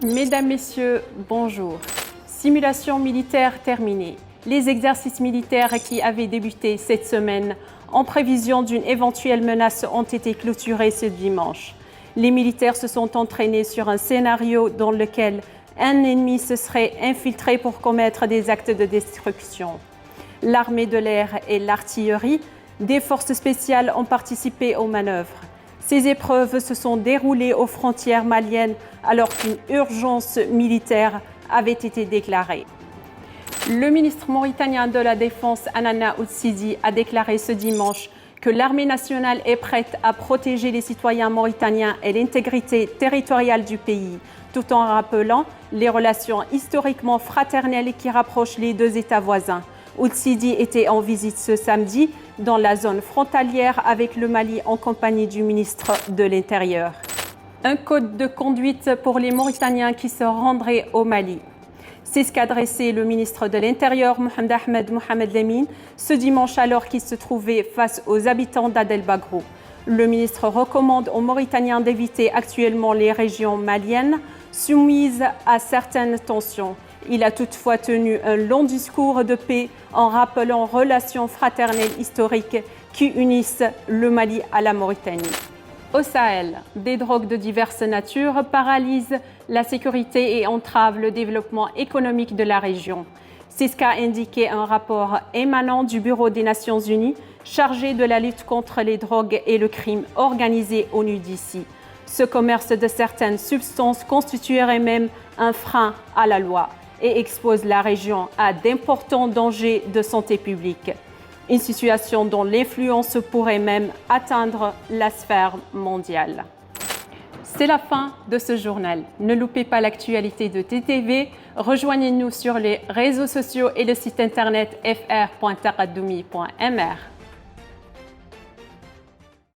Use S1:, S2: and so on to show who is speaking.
S1: Mesdames, Messieurs, bonjour. Simulation militaire terminée. Les exercices militaires qui avaient débuté cette semaine en prévision d'une éventuelle menace ont été clôturés ce dimanche. Les militaires se sont entraînés sur un scénario dans lequel un ennemi se serait infiltré pour commettre des actes de destruction. L'armée de l'air et l'artillerie des forces spéciales ont participé aux manœuvres. Ces épreuves se sont déroulées aux frontières maliennes alors qu'une urgence militaire avait été déclarée. Le ministre mauritanien de la Défense, Anana Outsidi, a déclaré ce dimanche que l'armée nationale est prête à protéger les citoyens mauritaniens et l'intégrité territoriale du pays, tout en rappelant les relations historiquement fraternelles qui rapprochent les deux États voisins. Outsidi était en visite ce samedi dans la zone frontalière avec le Mali en compagnie du ministre de l'Intérieur. Un code de conduite pour les Mauritaniens qui se rendraient au Mali. C'est ce qu'a adressé le ministre de l'Intérieur, Mohamed Ahmed Mohamed Lemine, ce dimanche alors qu'il se trouvait face aux habitants d'Adel Bagrou. Le ministre recommande aux Mauritaniens d'éviter actuellement les régions maliennes soumises à certaines tensions. Il a toutefois tenu un long discours de paix en rappelant relations fraternelles historiques qui unissent le Mali à la Mauritanie. Au Sahel, des drogues de diverses natures paralysent la sécurité et entravent le développement économique de la région. C'est ce qu'a indiqué un rapport émanant du Bureau des Nations Unies chargé de la lutte contre les drogues et le crime organisé au NUDICI. Ce commerce de certaines substances constituerait même un frein à la loi et expose la région à d'importants dangers de santé publique. Une situation dont l'influence pourrait même atteindre la sphère mondiale. C'est la fin de ce journal. Ne loupez pas l'actualité de TTV. Rejoignez-nous sur les réseaux sociaux et le site internet fr.taqaddoumi.mr.